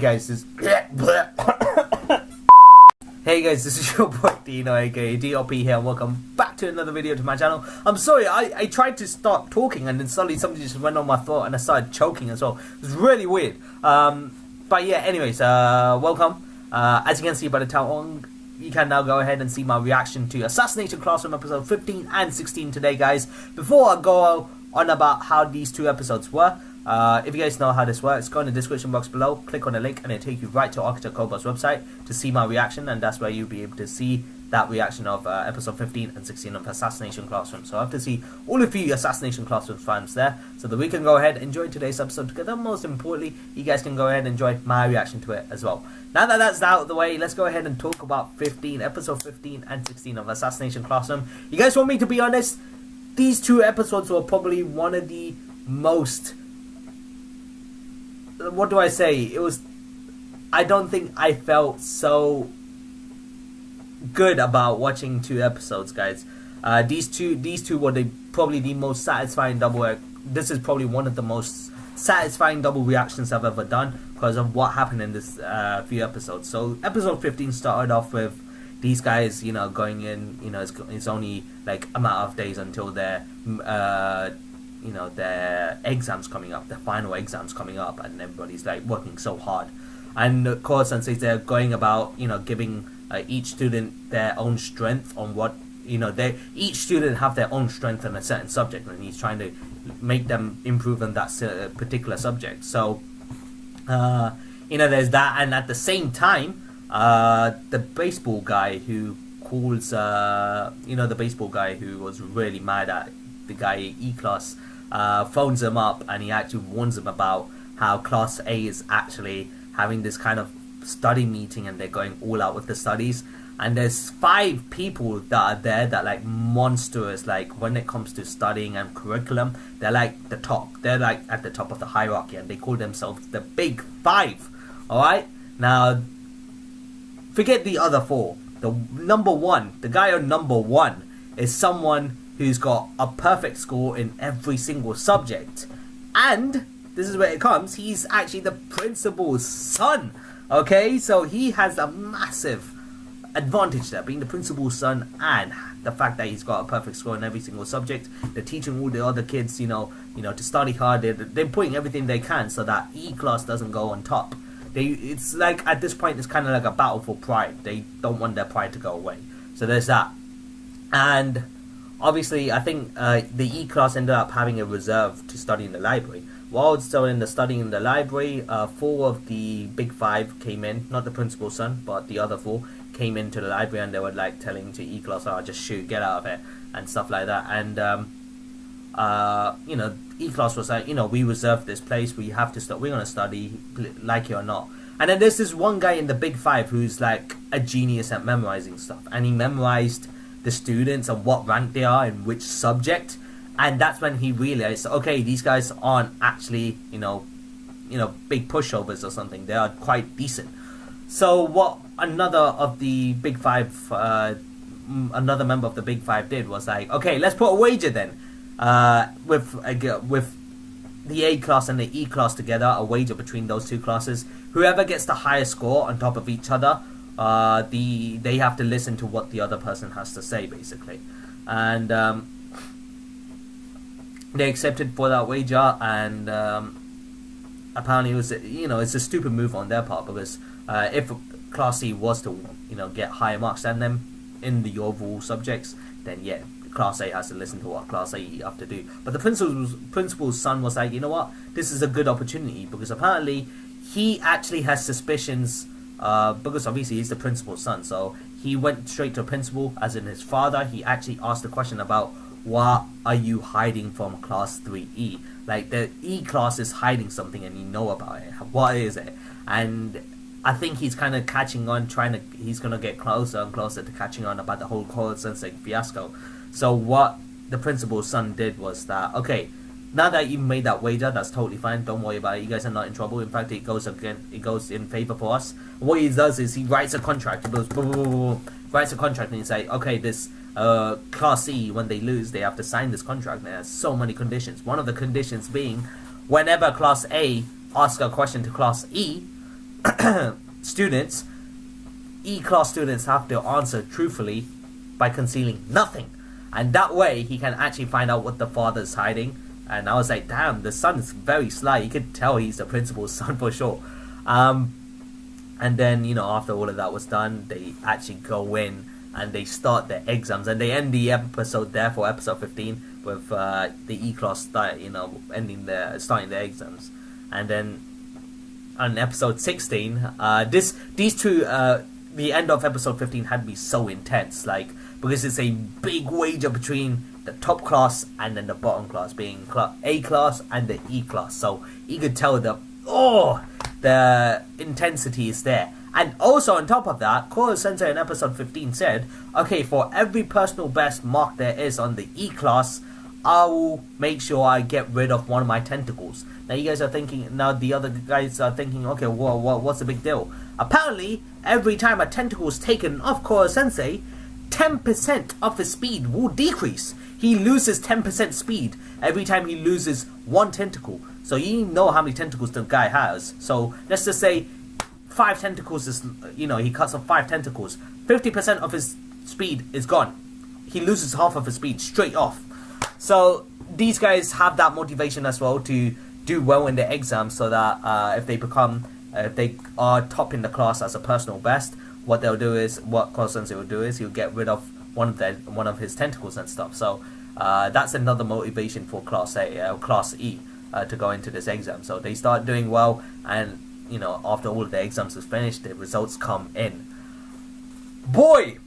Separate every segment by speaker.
Speaker 1: guys, Hey guys, this is your boy Dino, aka DOP here, and welcome back to another video to my channel. I'm sorry, I tried to start talking and then suddenly something just went on my throat and I started choking as well. It was really weird. But yeah, anyways, welcome. As you can see by the title, you can now go ahead and see my reaction to Assassination Classroom episode 15 and 16 today, guys. Before I go on about how these two episodes were, if you guys know how this works, go in the description box below, click on the link, and it'll take you right to Architect Cobra's website to see my reaction, and that's where you'll be able to see that reaction of episode 15 and 16 of Assassination Classroom. So I have to see all of you Assassination Classroom fans there, so that we can go ahead and enjoy today's episode together. Most importantly, you guys can go ahead and enjoy my reaction to it as well. Now that that's out of the way, let's go ahead and talk about episode 15 and 16 of Assassination Classroom. You guys want me to be honest? These two episodes were probably one of the most... what do I say? It was... I don't think I felt so good about watching two episodes, guys. These two were probably the most satisfying double... This is probably one of the most satisfying double reactions I've ever done because of what happened in this few episodes. So episode 15 started off with these guys, you know, going in. You know, it's only like a matter of days until their you know, their exams coming up, their final exams coming up, and everybody's like working so hard. And of course, since they're going about, you know, giving each student their own strength on what, you know, each student have their own strength in a certain subject, and he's trying to make them improve on that particular subject. So, you know, there's that, and at the same time, the baseball guy who calls, you know, the baseball guy who was really mad at the guy E-Class, phones him up, and he actually warns him about how Class A is actually having this kind of study meeting and they're going all out with the studies, and there's 5 people that are there that like monstrous, like when it comes to studying and curriculum, they're like the top, they're like at the top of the hierarchy, and they call themselves the Big 5. Alright, now forget the other 4. The number 1, the guy on number 1 is someone who's got a perfect score in every single subject, and this is where it comes, he's actually the principal's son. Okay, so he has a massive advantage there, being the principal's son, and the fact that he's got a perfect score in every single subject. They're teaching all the other kids, you know, to study hard. They're putting everything they can so that E-Class doesn't go on top. It's like, at this point, it's kind of like a battle for pride. They don't want their pride to go away. So there's that. And obviously, I think the E-Class ended up having a reserve to study in the library. While still in the studying in the library, 4 of the Big 5 came in, not the principal's son, but the other 4 came into the library, and they were like telling to E-Class, "Oh, just shoot, get out of it," and stuff like that. And you know, E-Class was like, you know, we reserved this place, we have to we're gonna study, like it or not. And then there's this one guy in the Big 5 who's like a genius at memorizing stuff, and he memorized the students and what rank they are in which subject. And that's when he realized, okay, these guys aren't actually, you know, big pushovers or something. They are quite decent. So what another of the Big 5, another member of the Big 5 did was like, okay, let's put a wager then, with the A class and the E class together, a wager between those two classes. Whoever gets the highest score on top of each other, they have to listen to what the other person has to say, basically. And they accepted for that wager, and apparently it was, you know, it's a stupid move on their part, because if Class C was to, you know, get higher marks than them in the overall subjects, then yeah, Class A has to listen to what Class A have to do. But the principal's son was like, you know what, this is a good opportunity, because apparently he actually has suspicions, because obviously he's the principal's son, so he went straight to the principal, as in his father. He actually asked the question about, what are you hiding from Class 3E? Like, the E class is hiding something and you know about it. What is it? And I think he's kind of catching on, he's going to get closer and closer to catching on about the whole Koro Sensei fiasco. So what the principal's son did was that, okay, now that you've made that wager, that's totally fine. Don't worry about it. You guys are not in trouble. In fact, it goes in favor for us. And what he does is he writes a contract. He goes, writes a contract, and he's like, okay, this Class C, when they lose, they have to sign this contract. And there's so many conditions. One of the conditions being, whenever Class A asks a question to Class E, students, E-class students have to answer truthfully by concealing nothing. And that way, he can actually find out what the father's hiding. And I was like, damn, the son is very sly. You could tell he's the principal's son for sure. And then, after all of that was done, they actually go in and they start their exams. And they end the episode there for episode 15 with the E-class starting their exams. And then on episode 16, these two, the end of episode 15 had to be so intense, because it's a big wager between the top class and then the bottom class, being A class and the E class. So you could tell the intensity is there. And also on top of that, Koro Sensei in episode 15 said, okay, for every personal best mark there is on the E class, I will make sure I get rid of one of my tentacles. Now the other guys are thinking, okay, what's the big deal? Apparently, every time a tentacle is taken off Koro Sensei, 10% of his speed will decrease. He loses 10% speed every time he loses one tentacle. So you know how many tentacles the guy has. So let's just say 5 tentacles is, he cuts off 5 tentacles. 50% of his speed is gone. He loses half of his speed straight off. So these guys have that motivation as well to do well in their exams, so that if they are top in the class as a personal best, what Koro Sensei will do is he'll get rid of one of his tentacles and stuff. So that's another motivation for Class E to go into this exam. So they start doing well, and after all of the exams is finished, the results come in. Boy,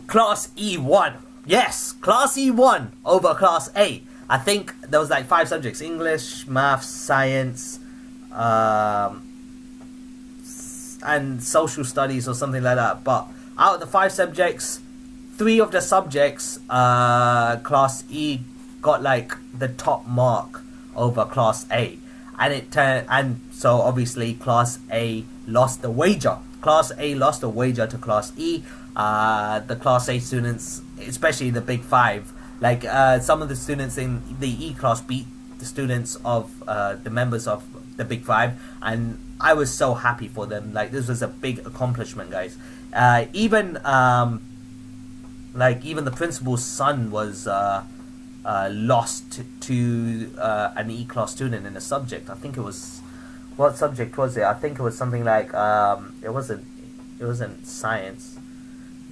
Speaker 1: Class E won. Yes, Class E won over Class A. I think there was 5 subjects: English, Maths, Science, and Social Studies or something like that. But out of the 5 subjects, 3 of the subjects, Class E got the top mark over Class A, and so obviously Class A lost the wager. Class A lost the wager to Class E. The Class A students, especially the Big 5, some of the students in the E class beat the students of the members of the Big 5, and I was so happy for them. This was a big accomplishment, guys. Even the principal's son was lost to an E class student in a subject. I think it was, what subject was it? I think it was something it wasn't science.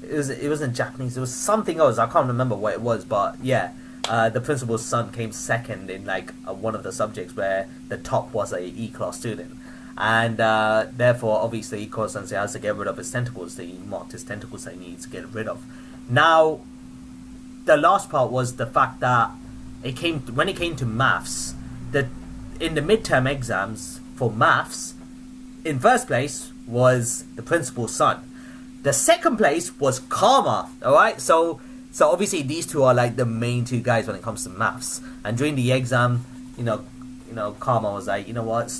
Speaker 1: It wasn't Japanese. It was something else. I can't remember what it was, but yeah, the principal's son came second in one of the subjects where the top was a E class student, and therefore obviously Koro Sensei has to get rid of his tentacles. He marked his tentacles that he needs to get rid of. Now, the last part was the fact that when it came to maths, that in the midterm exams for maths, in first place was the principal's son. The second place was Karma. Alright, so obviously these two are the main 2 guys when it comes to maths. And during the exam, Karma was like, you know what,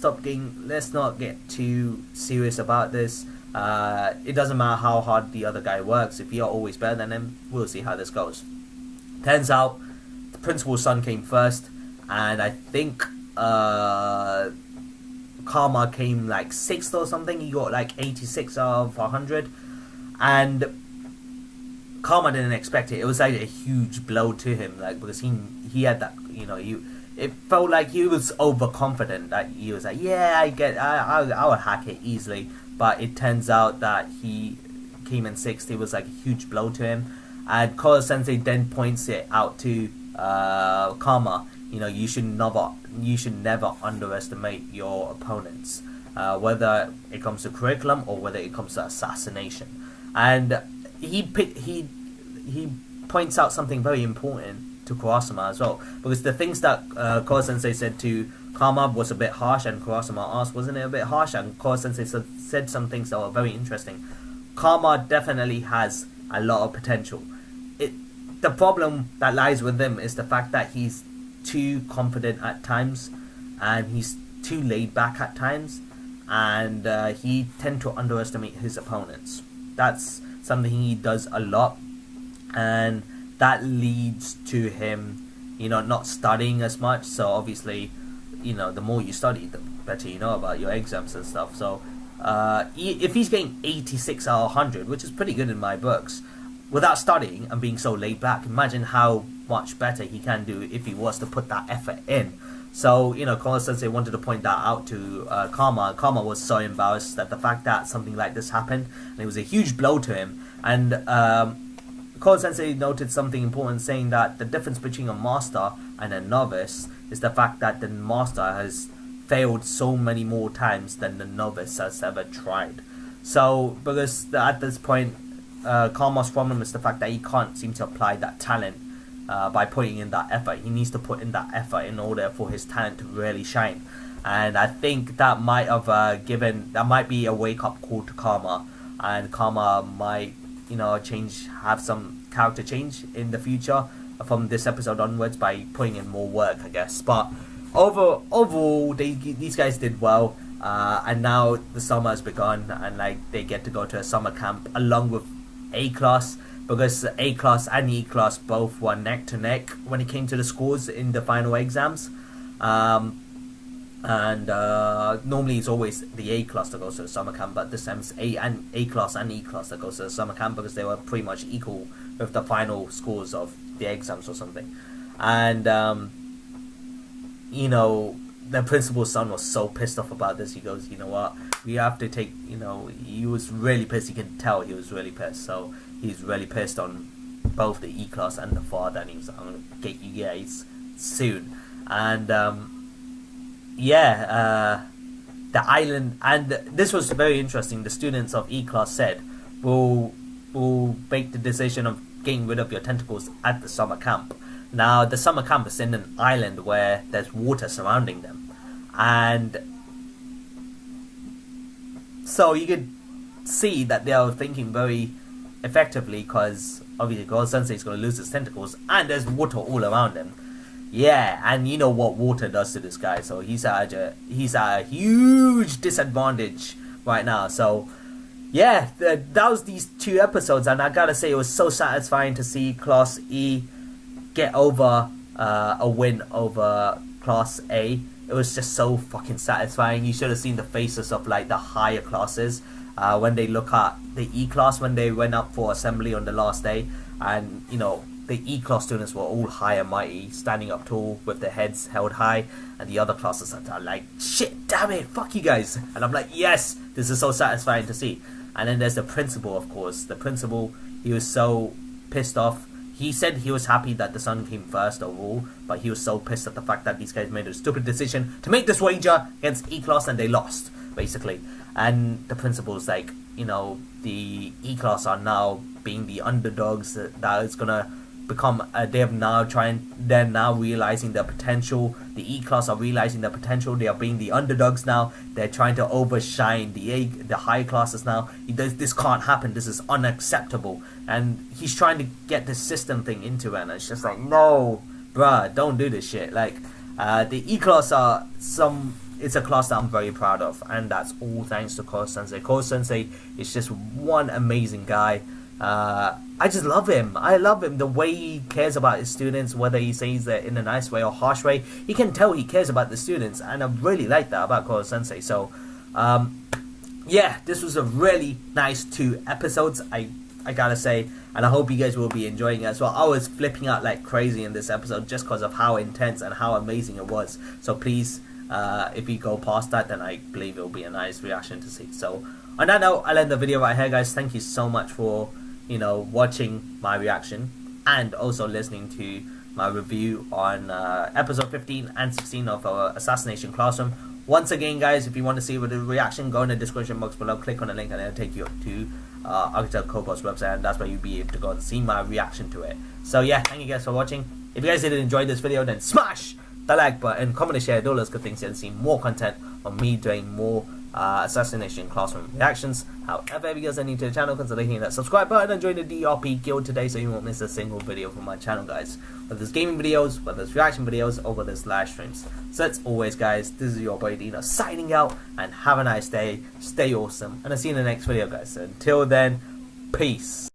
Speaker 1: let's not get too serious about this. It doesn't matter how hard the other guy works. If you're always better than him, we'll see how this goes. Turns out the principal's son came first, and I think Karma came 6th or something. He got 86 out of 100. And Karma didn't expect it. It was a huge blow to him, because he had that, it felt like he was overconfident, that he was I'll hack it easily. But it turns out that he came in 6th. It was a huge blow to him. And Koro Sensei then points it out to Karma. You should never underestimate your opponents, whether it comes to curriculum or whether it comes to assassination. And he points out something very important to Kurasama as well, because the things that Koro Sensei said to Karma was a bit harsh, and Kurasama asked, wasn't it a bit harsh? And Koro Sensei said some things that were very interesting. Karma definitely has a lot of potential. The problem that lies with him is the fact that he's too confident at times, and he's too laid back at times, and he tends to underestimate his opponents. That's something he does a lot, and that leads to him, not studying as much. So obviously, the more you study, the better you know about your exams and stuff. So if he's getting 86 out of 100, which is pretty good in my books, without studying and being so laid back, imagine how much better he can do if he was to put that effort in. So, Koro Sensei wanted to point that out to Karma. Karma was so embarrassed at the fact that something like this happened, and it was a huge blow to him. And Koro Sensei noted something important, saying that the difference between a master and a novice is the fact that the master has failed so many more times than the novice has ever tried. So, because at this point, Karma's problem is the fact that he can't seem to apply that talent by putting in that effort. He needs to put in that effort in order for his talent to really shine. And I think that might have that might be a wake-up call to Karma, and Karma might, have some character change in the future from this episode onwards by putting in more work, I guess. But overall, these guys did well, and now the summer has begun, and they get to go to a summer camp along with A class, because A class and E class both were neck to neck when it came to the scores in the final exams. Normally it's always the A class that goes to the summer camp, but this time it's A class and E class that goes to the summer camp, because they were pretty much equal with the final scores of the exams or something. And the principal's son was so pissed off about this. He goes, you know what, we have to take, he was really pissed. You can tell he was really pissed. So he's really pissed on both the E class and the father, and he was like, I'm gonna get you guys soon. And the island, and this was very interesting. The students of E class said, we'll make the decision of getting rid of your tentacles at the summer camp. Now, the summer camp is in an island where there's water surrounding them. And so you could see that they are thinking very effectively, because obviously Koro Sensei is going to lose his tentacles, and there's water all around him. Yeah, and you know what water does to this guy, so he's at a huge disadvantage right now. So yeah, that was these 2 episodes, and I gotta say, it was so satisfying to see Class E get over a win over Class A. It was just so fucking satisfying. You should have seen the faces of the higher classes when they look at the E class when they went up for assembly on the last day, and the E class students were all high and mighty, standing up tall with their heads held high, and the other classes are like, shit, damn it, fuck you guys. And I'm like, yes, this is so satisfying to see. And then there's the principal, of course. The principal, he was so pissed off. He said he was happy that the sun came first overall, but he was so pissed at the fact that these guys made a stupid decision to make this wager against E class, and they lost, basically. And the principal's like, the E class are now being the underdogs that is gonna become. They're now realizing their potential. The E class are realizing their potential. They are being the underdogs now. They're trying to overshine the high classes now. This can't happen. This is unacceptable. And he's trying to get this system thing into it, and it's just like, no, bruh, don't do this shit. The E class it's a class that I'm very proud of, and that's all thanks to Koro Sensei. Koro Sensei is just one amazing guy. I just love him. I love him. The way he cares about his students, whether he says it in a nice way or harsh way, he can tell he cares about the students, and I really like that about Koro Sensei. So, yeah, this was a really nice 2 episodes, I gotta say, and I hope you guys will be enjoying it as well. I was flipping out like crazy in this episode just because of how intense and how amazing it was. So please, if you go past that, then I believe it will be a nice reaction to see. So on that note, I'll end the video right here, guys. Thank you so much for watching my reaction, and also listening to my review on episode 15 and 16 of our Assassination Classroom. Once again, guys, if you want to see the reaction, go in the description box below, click on the link, and it'll take you to Architect Coco's website, and that's where you'll be able to go and see my reaction to it. So yeah, thank you guys for watching. If you guys did enjoy this video, then smash the like button, comment and share, do all those good things, and see more content on me doing more Assassination Classroom reactions. However, if you guys are new to the channel, consider hitting that subscribe button and join the DRP guild today, so you won't miss a single video from my channel, guys. Whether it's gaming videos, whether it's reaction videos, or whether it's live streams. So as always, guys, this is your boy Dino signing out, and have a nice day, stay awesome, and I'll see you in the next video, guys. So until then, peace.